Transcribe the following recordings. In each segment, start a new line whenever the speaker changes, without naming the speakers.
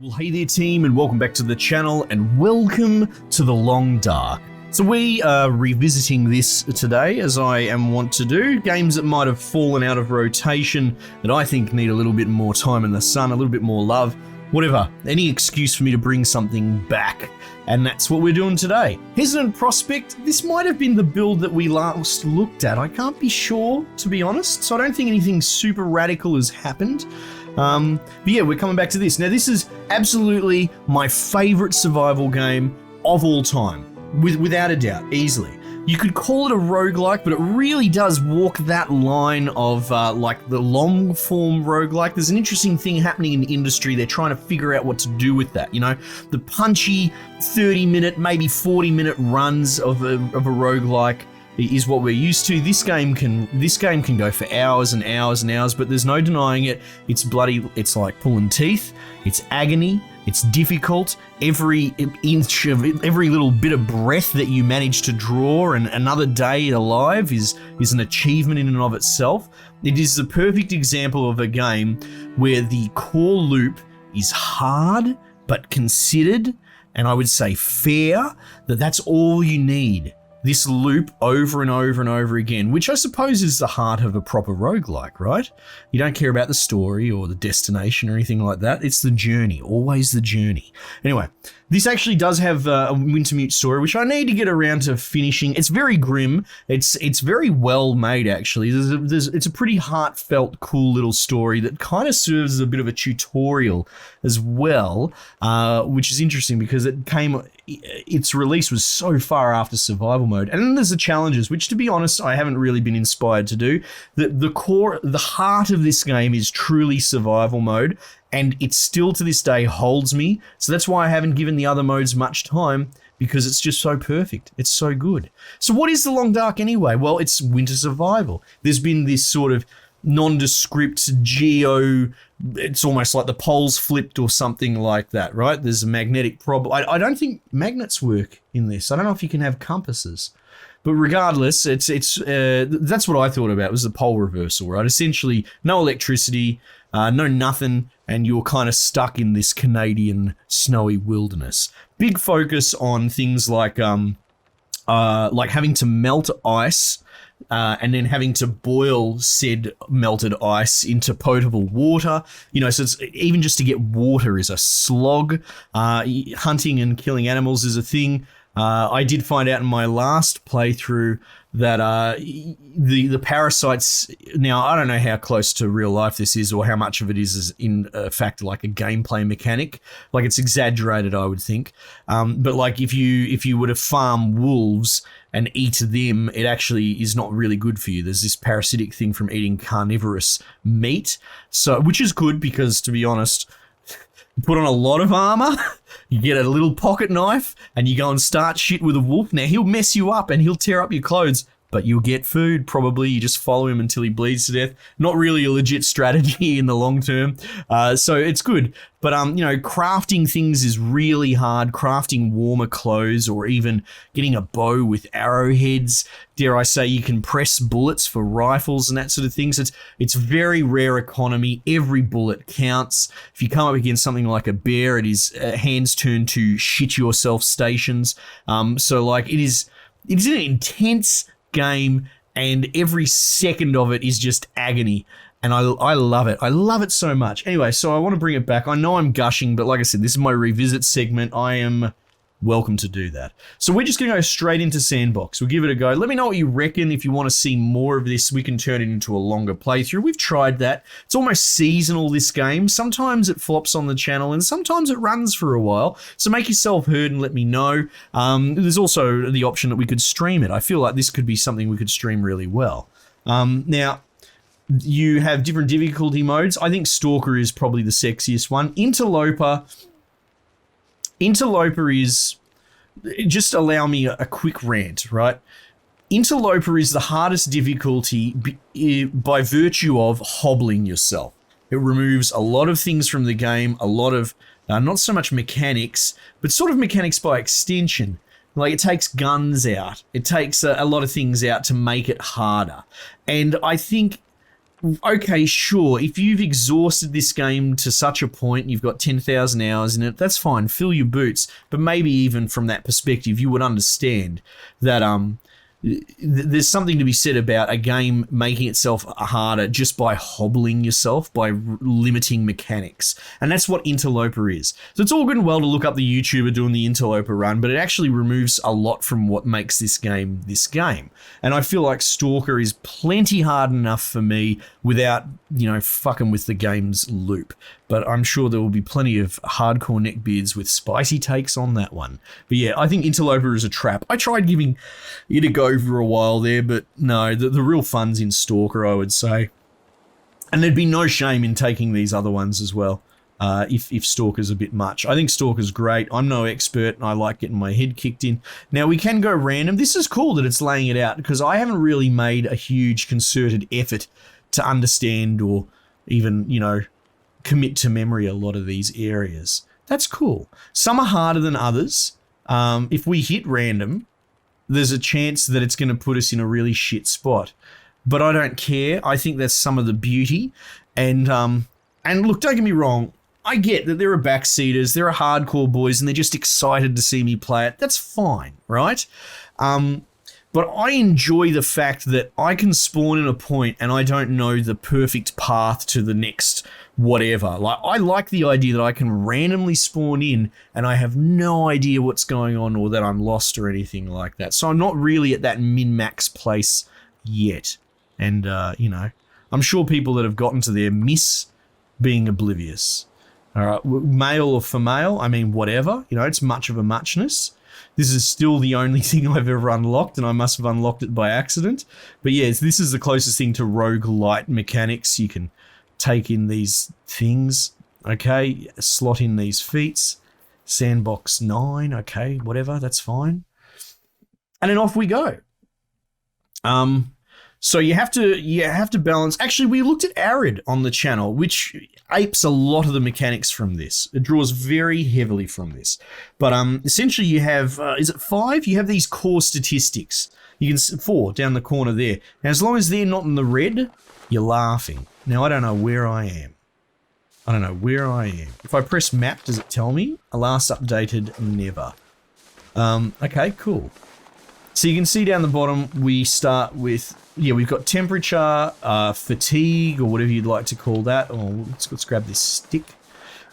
Well, hey there team, and welcome back to the channel, and welcome to The Long Dark. So we are revisiting this today, as I am wont to do, games that might have fallen out of rotation, that I think need a little bit more time in the sun, a little bit more love, whatever, any excuse for me to bring something back. And that's what we're doing today. Hesitant Prospect, this might have been the build that we last looked at. I can't be sure, to be honest, so I don't think anything super radical has happened. But yeah, we're coming back to this. Now, this is absolutely my favorite survival game of all time, without a doubt, easily. You could call it a roguelike, but it really does walk that line of like the long form roguelike. There's an interesting thing happening in the industry. They're trying to figure out what to do with that. You know, the punchy 30-minute, maybe 40-minute runs of a roguelike is what we're used to. This game can go for hours and hours and hours, but there's no denying it. It's bloody, it's like pulling teeth, it's agony, it's difficult. Every inch of it, every little bit of breath that you manage to draw and another day alive is an achievement in and of itself. It is the perfect example of a game where the core loop is hard but considered, and I would say fair, that's all you need. This loop over and over and over again, which I suppose is the heart of a proper roguelike, right? You don't care about the story or the destination or anything like that. It's the journey, always the journey. Anyway, this actually does have a Wintermute story, which I need to get around to finishing. It's very grim. It's very well made, actually. It's a pretty heartfelt, cool little story that kind of serves as a bit of a tutorial as well, which is interesting because its release was so far after survival mode. And then there's the challenges, which, to be honest, I haven't really been inspired to do. The heart of this game is truly survival mode, and it still to this day holds me. So that's why I haven't given the other modes much time, because it's just so perfect. It's so good. So what is The Long Dark anyway? Well, it's winter survival. There's been this sort of nondescript it's almost like the poles flipped or something like that, right? There's a magnetic problem. I don't think magnets work in this. I don't know if you can have compasses. But regardless, that's what I thought about, was the pole reversal, right? Essentially, no electricity, no nothing, and you're kind of stuck in this Canadian snowy wilderness. Big focus on things like having to melt ice, and then having to boil said melted ice into potable water. You know, so it's, even just to get water is a slog. Hunting and killing animals is a thing. I did find out in my last playthrough that the parasites, now I don't know how close to real life this is or how much of it is in fact like a gameplay mechanic. Like, it's exaggerated, I would think. But like if you were to farm wolves and eat them, it actually is not really good for you. There's this parasitic thing from eating carnivorous meat, so which is good because, to be honest, you put on a lot of armor, you get a little pocket knife, and you go and start shit with a wolf. Now, he'll mess you up and he'll tear up your clothes, but you'll get food, probably. You just follow him until he bleeds to death. Not really a legit strategy in the long term. So it's good. But, you know, crafting things is really hard. Crafting warmer clothes, or even getting a bow with arrowheads. Dare I say, you can press bullets for rifles and that sort of thing. So it's very rare economy. Every bullet counts. If you come up against something like a bear, it is hands turn to shit yourself stations. So like it is an intense game, and every second of it is just agony, and I love it. I love it so much. Anyway, so I want to bring it back. I know I'm gushing, but like I said, this is my revisit segment. I am welcome to do that. So we're just going to go straight into Sandbox. We'll give it a go. Let me know what you reckon. If you want to see more of this, we can turn it into a longer playthrough. We've tried that. It's almost seasonal, this game. Sometimes it flops on the channel, and sometimes it runs for a while. So make yourself heard and let me know. There's also the option that we could stream it. I feel like this could be something we could stream really well. Now, you have different difficulty modes. I think Stalker is probably the sexiest one. Interloper is, just allow me a quick rant, right? Interloper is the hardest difficulty by virtue of hobbling yourself. It removes a lot of things from the game, a lot of, not so much mechanics, but sort of mechanics by extension. Like, it takes guns out. It takes a lot of things out to make it harder. And I think okay, sure, if you've exhausted this game to such a point, you've got 10,000 hours in it, that's fine, fill your boots. But maybe even from that perspective, you would understand that there's something to be said about a game making itself harder just by hobbling yourself, by limiting mechanics. And that's what Interloper is. So it's all good and well to look up the YouTuber doing the Interloper run, but it actually removes a lot from what makes this game this game. And I feel like Stalker is plenty hard enough for me without, you know, fucking with the game's loop. But I'm sure there will be plenty of hardcore neckbeards with spicy takes on that one. But yeah, I think Interloper is a trap. I tried giving it a go for a while there, but no, the real fun's in Stalker, I would say. And there'd be no shame in taking these other ones as well, if Stalker's a bit much. I think Stalker's great. I'm no expert, and I like getting my head kicked in. Now, we can go random. This is cool that it's laying it out, because I haven't really made a huge concerted effort to understand or even, you know, commit to memory a lot of these areas. That's cool. Some are harder than others. If we hit random, there's a chance that it's going to put us in a really shit spot. But I don't care. I think that's some of the beauty. And look, don't get me wrong. I get that there are backseaters, there are hardcore boys, and they're just excited to see me play it. That's fine, right? But I enjoy the fact that I can spawn in a point and I don't know the perfect path to the next whatever. Like, I like the idea that I can randomly spawn in and I have no idea what's going on or that I'm lost or anything like that. So I'm not really at that min-max place yet. And, you know, I'm sure people that have gotten to there miss being oblivious. All right, male or female, I mean, whatever. You know, it's much of a muchness. This is still the only thing I've ever unlocked, and I must have unlocked it by accident. But yes, this is the closest thing to roguelite mechanics. You can take in these things, okay, slot in these feats, sandbox 9, okay, whatever, that's fine. And then off we go. So you have to balance. Actually, we looked at Arid on the channel, which apes a lot of the mechanics from this. It draws very heavily from this. But essentially you have, is it 5? You have these core statistics. You can 4 down the corner there. Now, as long as they're not in the red, you're laughing. Now, I don't know where I am. If I press map, does it tell me? Last updated, never. Okay, cool. So you can see down the bottom, we start with, yeah, we've got temperature, fatigue, or whatever you'd like to call that. Oh, let's grab this stick.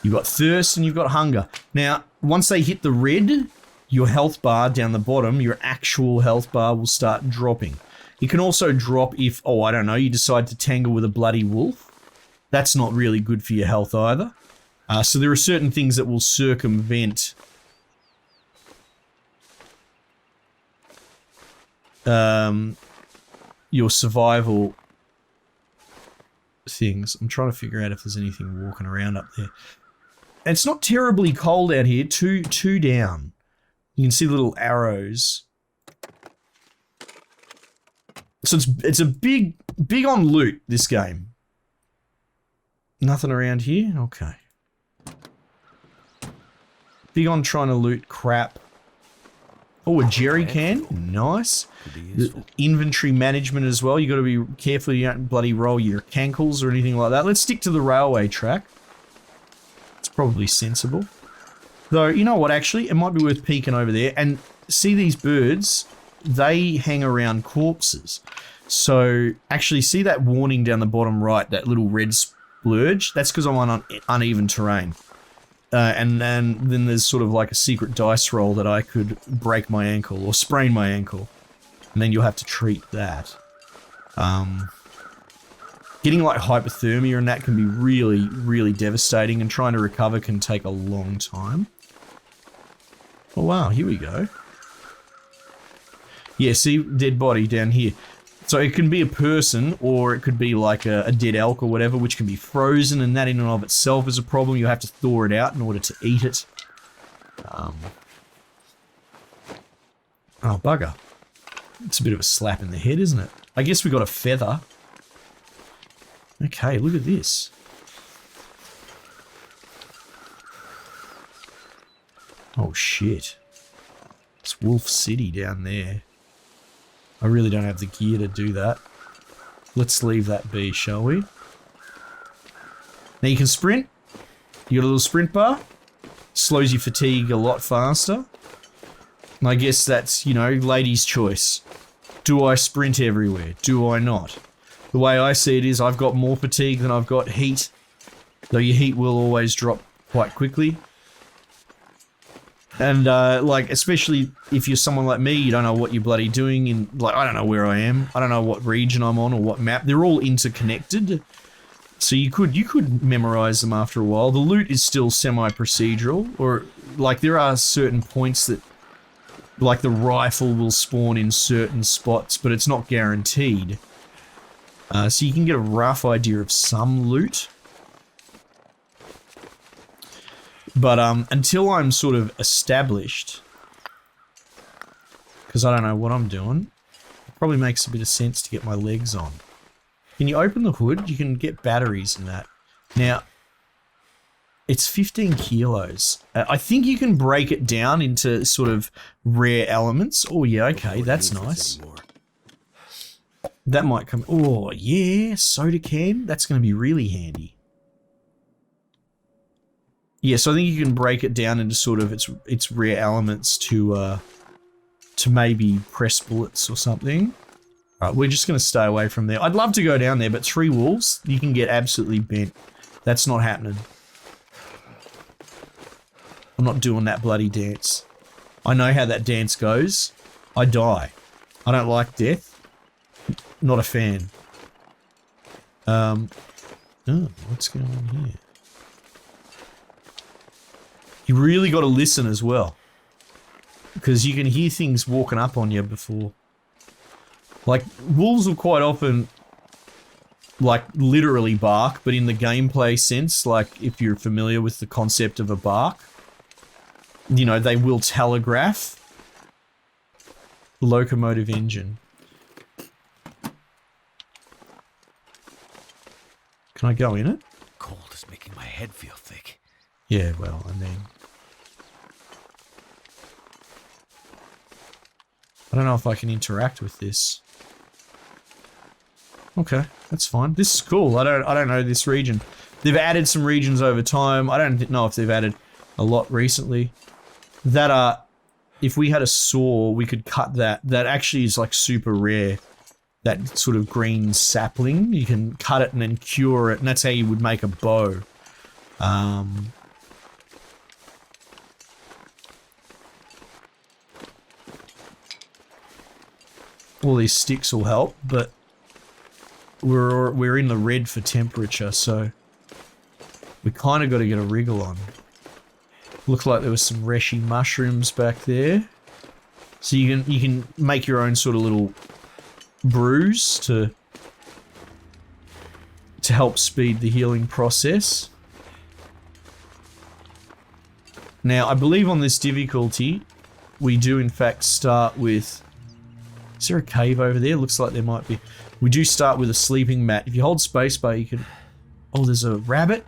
You've got thirst and you've got hunger. Now, once they hit the red, your health bar down the bottom, your actual health bar will start dropping. It can also drop if, oh, I don't know, you decide to tangle with a bloody wolf. That's not really good for your health either. So there are certain things that will circumvent your survival things. I'm trying to figure out if there's anything walking around up there. And it's not terribly cold out here. Two down. You can see little arrows. So it's a big on loot, this game. Nothing around here? Okay. Big on trying to loot crap. Oh, a jerry can. Nice. Inventory management as well. You got to be careful you don't bloody roll your cankles or anything like that. Let's stick to the railway track. It's probably sensible. Though, you know what, actually? It might be worth peeking over there. And see these birds? They hang around corpses. So, actually, see that warning down the bottom right, that little red splurge? That's because I'm on uneven terrain. And then there's sort of like a secret dice roll that I could break my ankle or sprain my ankle. And then you'll have to treat that. Getting like hypothermia and that can be really, really devastating, and trying to recover can take a long time. Oh wow, here we go. Yeah, see, dead body down here. So it can be a person, or it could be like a dead elk or whatever, which can be frozen, and that in and of itself is a problem. You have to thaw it out in order to eat it. Oh, bugger. It's a bit of a slap in the head, isn't it? I guess we got a feather. Okay, look at this. Oh, shit. It's Wolf City down there. I really don't have the gear to do that. Let's leave that be, shall we? Now you can sprint. You got a little sprint bar. Slows your fatigue a lot faster. And I guess that's, you know, lady's choice. Do I sprint everywhere? Do I not? The way I see it is I've got more fatigue than I've got heat. Though your heat will always drop quite quickly. And, like, especially if you're someone like me, you don't know what you're bloody doing in, like, I don't know where I am. I don't know what region I'm on or what map. They're all interconnected. So you could memorize them after a while. The loot is still semi-procedural, or, like, there are certain points that, like, the rifle will spawn in certain spots, but it's not guaranteed. So you can get a rough idea of some loot. But until I'm sort of established, because I don't know what I'm doing, it probably makes a bit of sense to get my legs on. Can you open the hood? You can get batteries in that. Now, it's 15 kilos. I think you can break it down into sort of rare elements. Oh yeah, okay, that's nice. That might come... Oh yeah, soda can. That's going to be really handy. Yeah, so I think you can break it down into sort of its rare elements to maybe press bullets or something. Alright, we're just going to stay away from there. I'd love to go down there, but 3 wolves, you can get absolutely bent. That's not happening. I'm not doing that bloody dance. I know how that dance goes. I die. I don't like death. Not a fan. Oh, what's going on here? You really got to listen as well. Because you can hear things walking up on you before. Like, wolves will quite often, like, literally bark, but in the gameplay sense, like, if you're familiar with the concept of a bark, you know, they will telegraph. Locomotive engine. Can I go in it?
Cold is making my head feel thick.
Yeah, well, I mean... I don't know if I can interact with this. Okay, that's fine. This is cool. I don't know this region. They've added some regions over time. I don't know if they've added a lot recently. That if we had a saw, we could cut that. That actually is like super rare. That sort of green sapling. You can cut it and then cure it, and that's how you would make a bow. All these sticks will help, but we're in the red for temperature, so we kind of got to get a wriggle on. Looked like there was some reshy mushrooms back there, so you can make your own sort of little brews to help speed the healing process. Now, I believe on this difficulty, we do in fact start with... Is there a cave over there? Looks like there might be. We do start with a sleeping mat. If you hold spacebar, you can... Oh, there's a rabbit?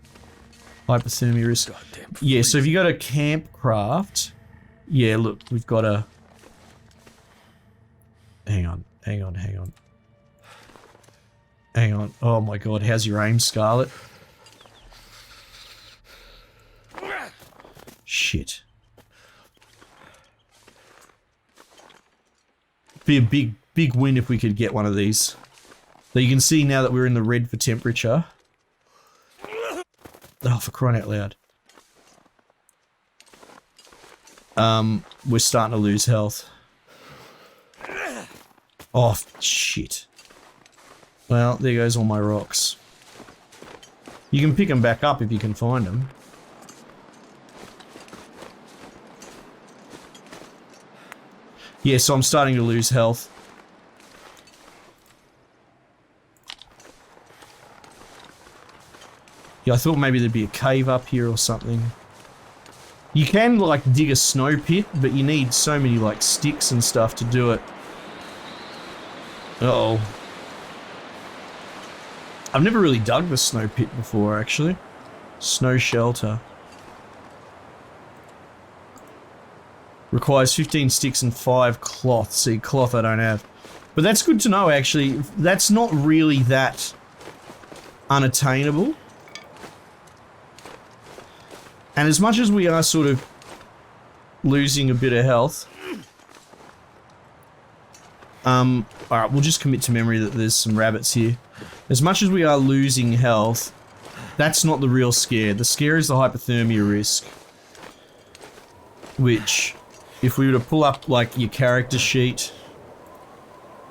Hypothermia risk. Yeah, so if you go to Campcraft... Yeah, look, we've got a... Hang on. Oh my god, how's your aim, Scarlet? Shit. Be a big win if we could get one of these. So you can see now that we're in the red for temperature. Oh, for crying out loud. We're starting to lose health. Oh, shit. Well, there goes all my rocks. You can pick them back up if you can find them. Yeah, so I'm starting to lose health. Yeah, I thought maybe there'd be a cave up here or something. You can, like, dig a snow pit, but you need so many, like, sticks and stuff to do it. Uh-oh. I've never really dug the snow pit before, actually. Snow shelter. Requires 15 sticks and 5 cloth. See, cloth I don't have. But that's good to know, actually. That's not really that unattainable. And as much as we are sort of losing a bit of health, alright, we'll just commit to memory that there's some rabbits here. As much as we are losing health, that's not the real scare. The scare is the hypothermia risk. Which, if we were to pull up, like, your character sheet,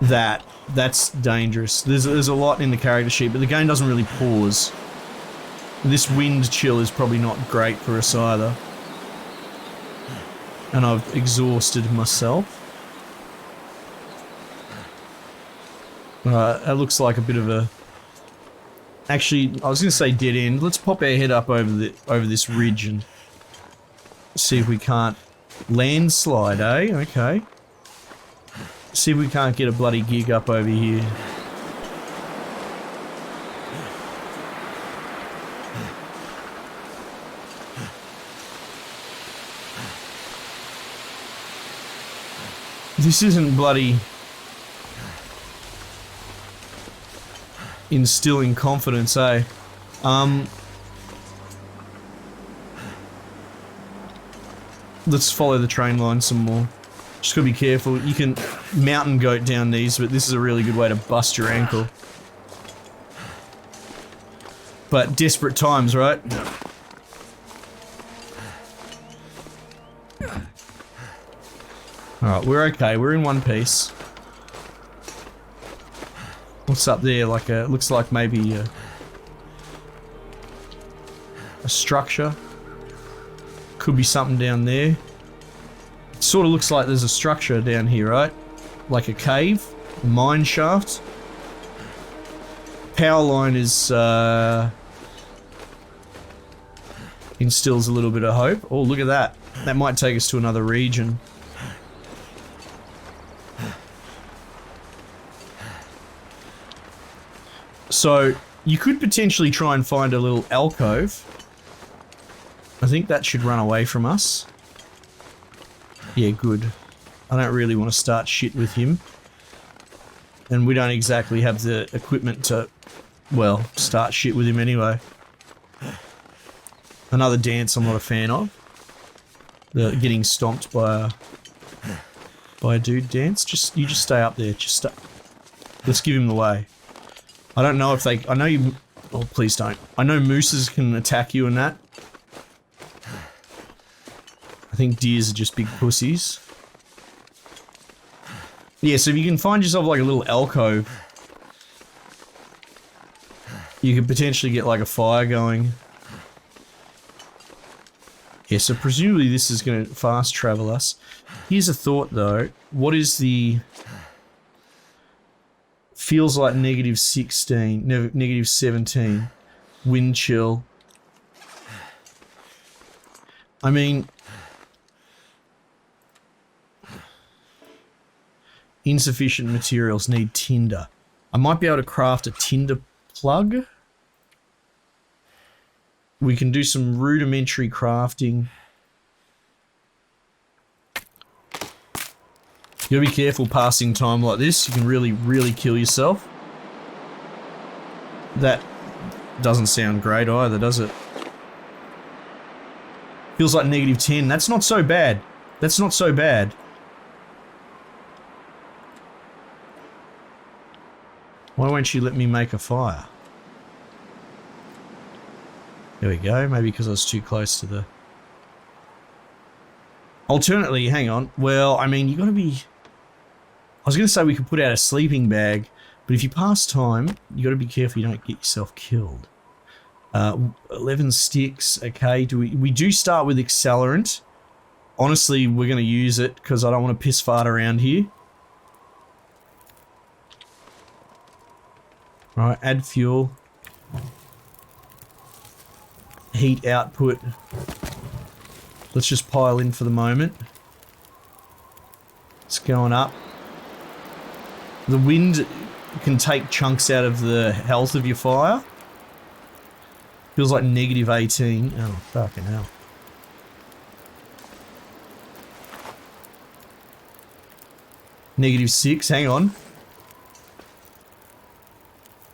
that's dangerous. There's a lot in the character sheet, but the game doesn't really pause. This wind chill is probably not great for us either. And I've exhausted myself. That looks like a bit of a... Actually, I was going to say dead end. Let's pop our head up over this ridge and see if we can't landslide, eh? Okay. See if we can't get a bloody gig up over here. This isn't bloody instilling confidence, eh? Let's follow the train line some more. Just gotta be careful. You can mountain goat down these, but this is a really good way to bust your ankle. But desperate times, right? Alright, we're okay. We're in one piece. What's up there? Like a... looks like maybe a structure. Could be something down there. It sort of looks like there's a structure down here, right? Like a cave. A mine shaft. Power line is... instills a little bit of hope. Oh, look at that. That might take us to another region. So, you could potentially try and find a little alcove. I think that should run away from us. Yeah, good. I don't really want to start shit with him. And we don't exactly have the equipment to, well, start shit with him anyway. Another dance I'm not a fan of. The getting stomped by a dude dance. You just stay up there. Let's give him the way. I don't know if they... I know you... Oh, please don't. I know mooses can attack you and that. I think deers are just big pussies. Yeah, so if you can find yourself like a little alcove, you could potentially get like a fire going. Yeah, so presumably this is going to fast travel us. Here's a thought though. What is the... Feels like -16, -17. Wind chill. I mean... Insufficient materials, need tinder. I might be able to craft a tinder plug. We can do some rudimentary crafting. You gotta be careful passing time like this. You can really, really kill yourself. That doesn't sound great either, does it? Feels like -10. That's not so bad. That's not so bad. Why won't you let me make a fire? There we go. Maybe because I was too close to the... Alternately, hang on. Well, I mean, you gotta be... I was gonna say we could put out a sleeping bag, but if you pass time, you gotta be careful you don't get yourself killed. 11 sticks, okay. We do start with accelerant. Honestly, we're gonna use it because I don't want to piss fart around here. Alright, add fuel. Heat output. Let's just pile in for the moment. It's going up. The wind can take chunks out of the health of your fire. Feels like -18. Oh, fucking hell. -6, hang on.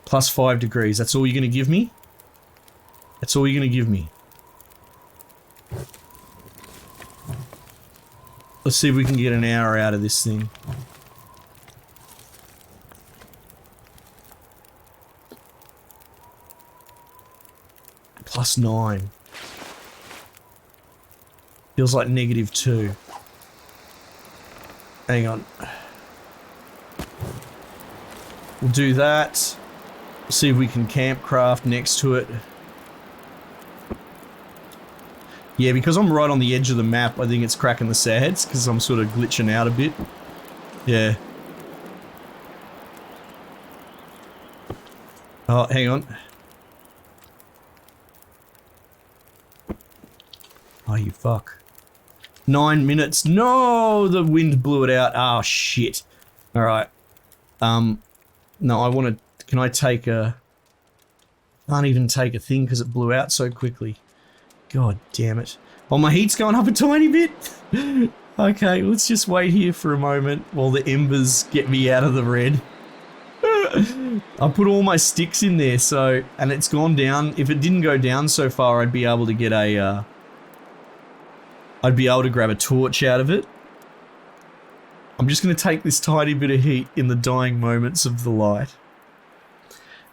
Plus 5 degrees. That's all you're going to give me? That's all you're going to give me. Let's see if we can get an hour out of this thing. Plus 9. Feels like -2. Hang on. We'll do that. See if we can camp craft next to it. Yeah, because I'm right on the edge of the map, I think it's cracking the sads, because I'm sort of glitching out a bit. Yeah. Oh, hang on. Oh, you fuck. 9 minutes. No! The wind blew it out. Oh, shit. Alright. No, I want to... Can I take a... Can't even take a thing because it blew out so quickly. God damn it. Oh, my heat's going up a tiny bit. Okay, let's just wait here for a moment while the embers get me out of the red. I put all my sticks in there, so... And it's gone down. If it didn't go down so far, I'd be able to get a... I'd be able to grab a torch out of it. I'm just going to take this tiny bit of heat in the dying moments of the light.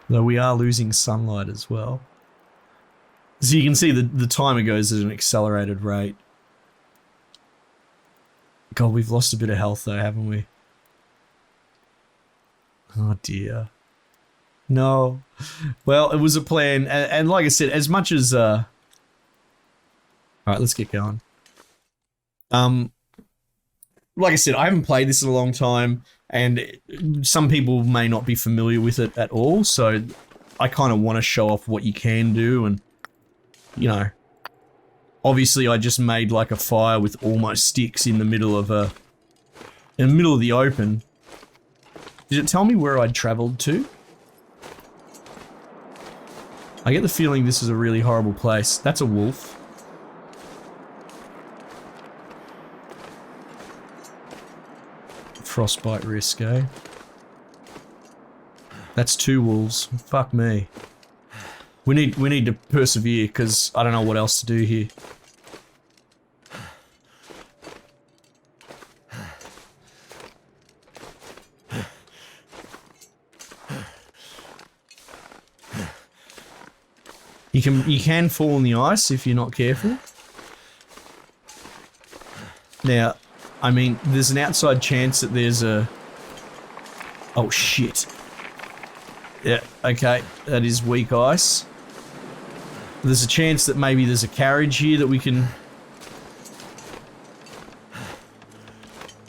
Though we are losing sunlight as well. So you can see the timer goes at an accelerated rate. God, we've lost a bit of health though, haven't we? Oh dear. No. Well, it was a plan, and like I said, as much as... Alright, let's get going. Like I said, I haven't played this in a long time, and some people may not be familiar with it at all, so I kind of want to show off what you can do, and, you know, obviously I just made like a fire with all my sticks in the middle of the open. Did it tell me where I'd traveled to? I get the feeling this is a really horrible place. That's a wolf. Frostbite risk, eh? That's 2 wolves. Fuck me. We need to persevere, because I don't know what else to do here. You can fall in the ice if you're not careful. Now, I mean, there's an outside chance that there's a... Oh, shit. Yeah, okay. That is weak ice. There's a chance that maybe there's a carriage here that we can...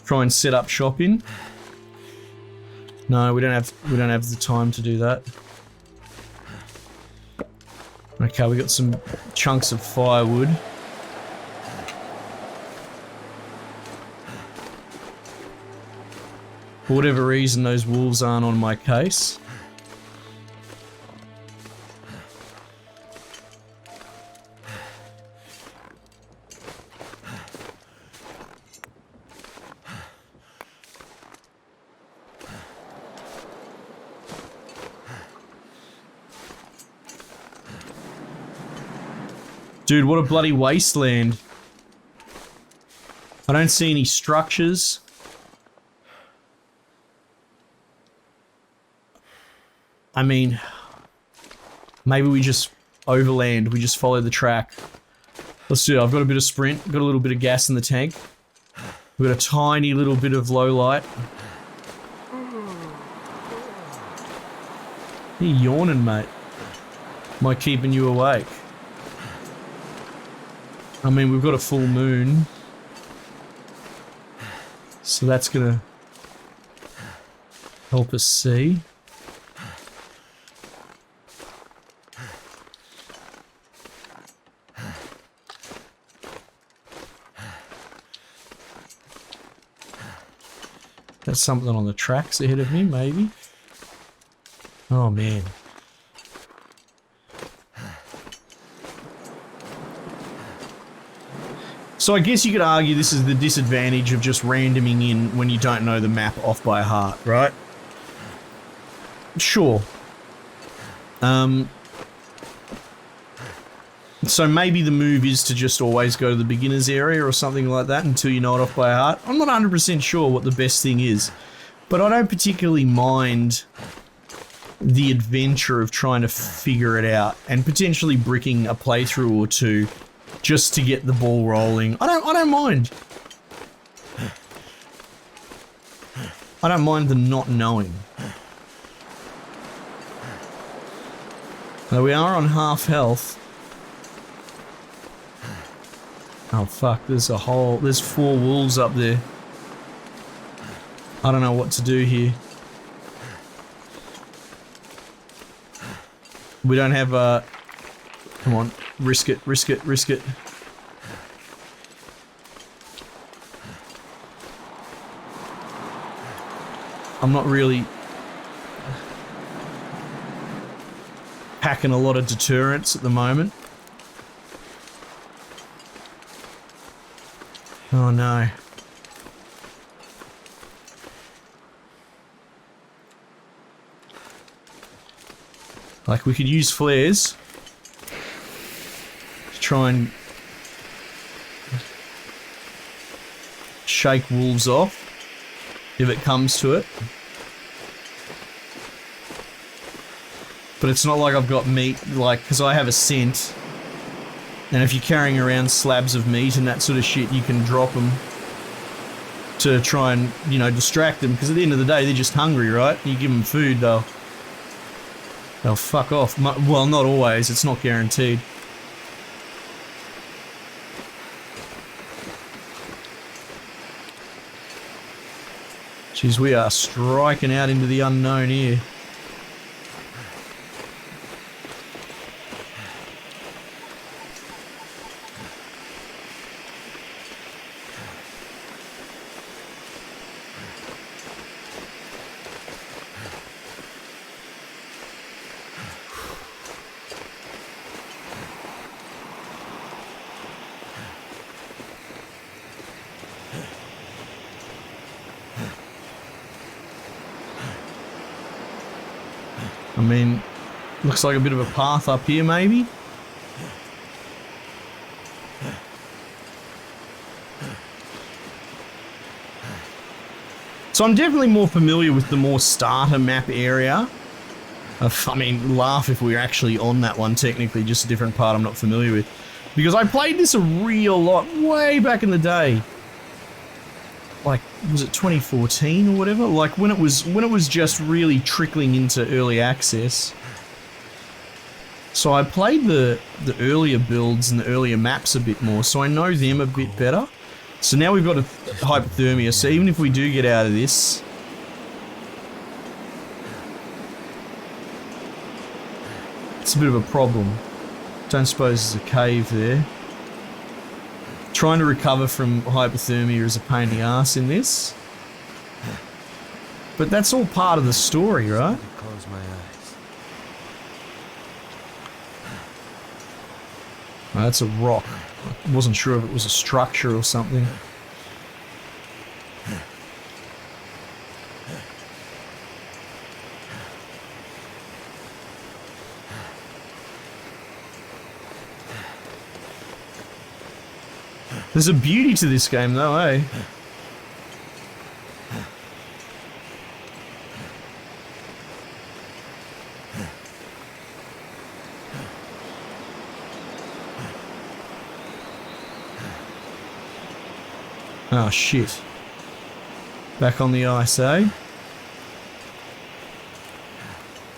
try and set up shop in. No, we don't have the time to do that. Okay, we got some chunks of firewood. For whatever reason, those wolves aren't on my case. Dude, what a bloody wasteland. I don't see any structures. I mean, maybe we just overland, we just follow the track. Let's do it. I've got a bit of sprint, got a little bit of gas in the tank. We've got a tiny little bit of low light. You're yawning, mate. Am I keeping you awake? I mean, we've got a full moon. So that's gonna help us see. There's something on the tracks ahead of me, maybe. Oh, man. So I guess you could argue this is the disadvantage of just randoming in when you don't know the map off by heart, right? Sure. So maybe the move is to just always go to the beginner's area or something like that until you know it off by heart. I'm not 100% sure what the best thing is, but I don't particularly mind the adventure of trying to figure it out and potentially bricking a playthrough or two just to get the ball rolling. I don't mind. I don't mind the not knowing. Now we are on half health. Oh fuck, there's 4 wolves up there. I don't know what to do here. We don't have come on, risk it, risk it, risk it. I'm not really packing a lot of deterrents at the moment. Oh no. Like, we could use flares to try and shake wolves off if it comes to it. But it's not like I've got meat, like, because I have a scent. And if you're carrying around slabs of meat and that sort of shit, you can drop them to try and, you know, distract them. Because at the end of the day, they're just hungry, right? You give them food, they'll fuck off. Well, not always. It's not guaranteed. Jeez, we are striking out into the unknown here. I mean, looks like a bit of a path up here, maybe? So I'm definitely more familiar with the more starter map area. I mean, laugh if we were actually on that one technically, just a different part I'm not familiar with. Because I played this a real lot way back in the day. Like, was it 2014 or whatever? Like when it was just really trickling into early access. So I played the earlier builds and the earlier maps a bit more, so I know them a bit better. So now we've got a hypothermia, so even if we do get out of this, it's a bit of a problem. Don't suppose there's a cave there. Trying to recover from hypothermia is a pain in the ass in this. But that's all part of the story, right?
Close my eyes.
Oh, that's a rock. I wasn't sure if it was a structure or something. There's a beauty to this game though, eh? Oh shit. Back on the ice, eh?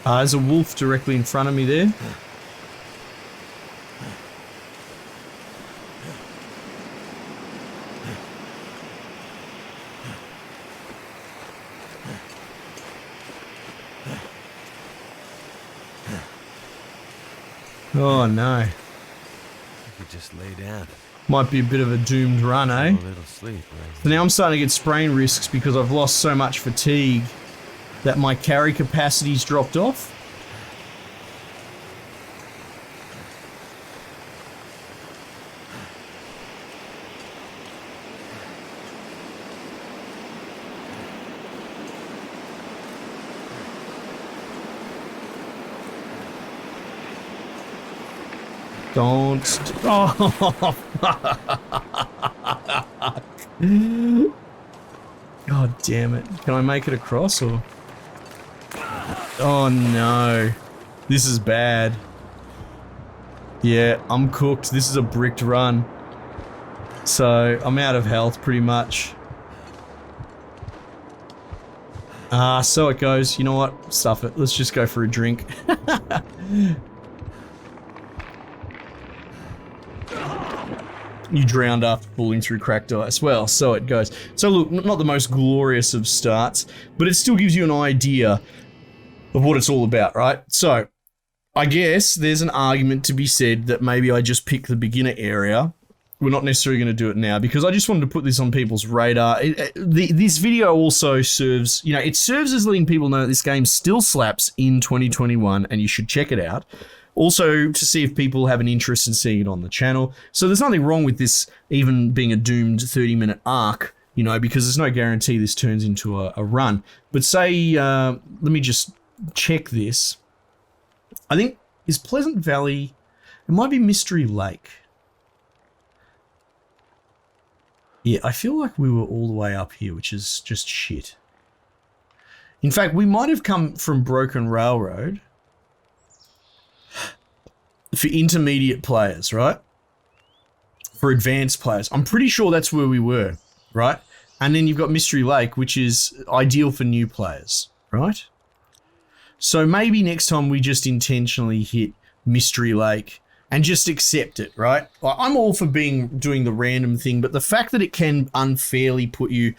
There's a wolf directly in front of me there. Oh no.
You could just lay down.
Might be a bit of a doomed run, eh?
A little sleep, right?
So now I'm starting to get sprain risks because I've lost so much fatigue that my carry capacity's dropped off. Don't. Oh, God damn it. Can I make it across or? Oh no. This is bad. Yeah, I'm cooked. This is a bricked run. So, I'm out of health pretty much. So it goes. You know what? Stuff it. Let's just go for a drink. You drowned after falling through cracked ice. Well, so it goes. So look, not the most glorious of starts, but it still gives you an idea of what it's all about, right? So, I guess there's an argument to be said that maybe I just pick the beginner area. We're not necessarily going to do it now because I just wanted to put this on people's radar. This video also serves, you know, it serves as letting people know that this game still slaps in 2021 and you should check it out. Also, to see if people have an interest in seeing it on the channel. So there's nothing wrong with this even being a doomed 30-minute arc, you know, because there's no guarantee this turns into a run. But say, let me just check this. I think, is Pleasant Valley, it might be Mystery Lake. Yeah, I feel like we were all the way up here, which is just shit. In fact, we might have come from Broken Railroad. For intermediate players, right? For advanced players. I'm pretty sure that's where we were, right? And then you've got Mystery Lake, which is ideal for new players, right? So maybe next time we just intentionally hit Mystery Lake and just accept it, right? I'm all for doing the random thing, but the fact that it can unfairly put you...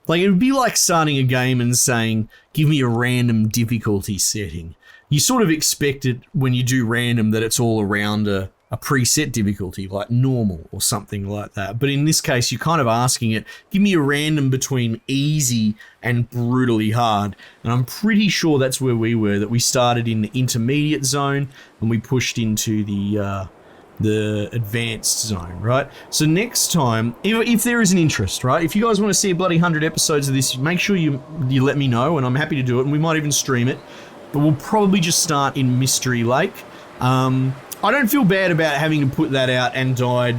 Like, it would be like starting a game and saying, give me a random difficulty setting. You sort of expect it when you do random that it's all around a preset difficulty, like normal or something like that. But in this case, you're kind of asking it, give me a random between easy and brutally hard. And I'm pretty sure that's where we were, that we started in the intermediate zone and we pushed into the advanced zone, right? So next time, if there is an interest, right? If you guys want to see a bloody 100 episodes of this, make sure you let me know and I'm happy to do it and we might even stream it. But we'll probably just start in Mystery Lake. I don't feel bad about having to put that out and died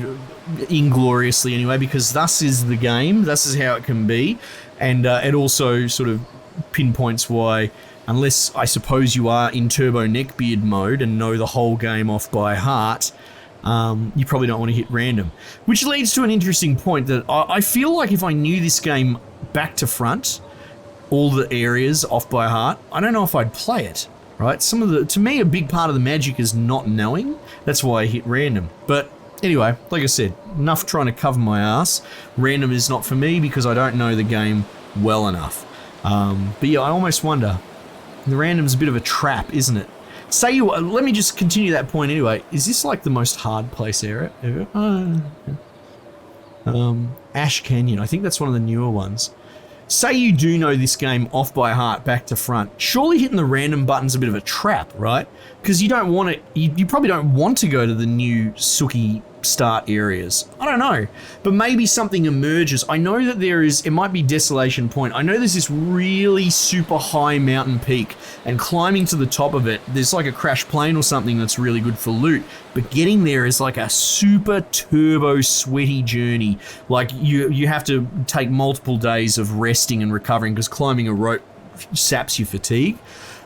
ingloriously anyway, because thus is the game, thus is how it can be, and it also sort of pinpoints why, unless I suppose you are in Turbo Neckbeard mode and know the whole game off by heart, you probably don't want to hit random. Which leads to an interesting point that I feel like if I knew this game back to front, all the areas off by heart, I don't know if I'd play it, right? To me, a big part of the magic is not knowing. That's why I hit random. But anyway, like I said, enough trying to cover my ass. Random is not for me because I don't know the game well enough. But yeah, I almost wonder, the random's a bit of a trap, isn't it? Let me just continue that point anyway. Is this like the most hard place area ever? Ash Canyon, I think that's one of the newer ones. Say you do know this game off by heart, back to front. Surely hitting the random button's a bit of a trap, right? Because you don't want it. You probably don't want to go to the new Suki start areas. I don't know, but maybe something emerges. I know that it might be Desolation Point. I know there's this really super high mountain peak, and climbing to the top of it, there's like a crash plane or something that's really good for loot, but getting there is like a super turbo sweaty journey. Like you have to take multiple days of resting and recovering because climbing a rope saps your fatigue.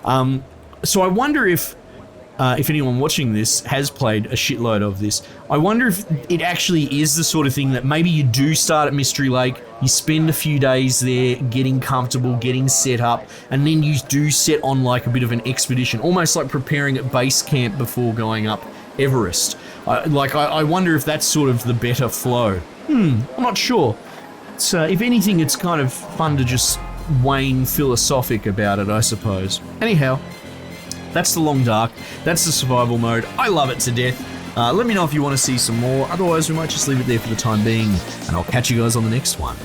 So I wonder if anyone watching this has played a shitload of this, I wonder if it actually is the sort of thing that maybe you do start at Mystery Lake, you spend a few days there getting comfortable, getting set up, and then you do set on like a bit of an expedition, almost like preparing at base camp before going up Everest. I wonder if that's sort of the better flow. I'm not sure. So if anything, it's kind of fun to just wane philosophic about it, I suppose. Anyhow, that's the Long Dark, that's the survival mode. I love it to death. Let me know if you want to see some more. Otherwise, we might just leave it there for the time being, and I'll catch you guys on the next one.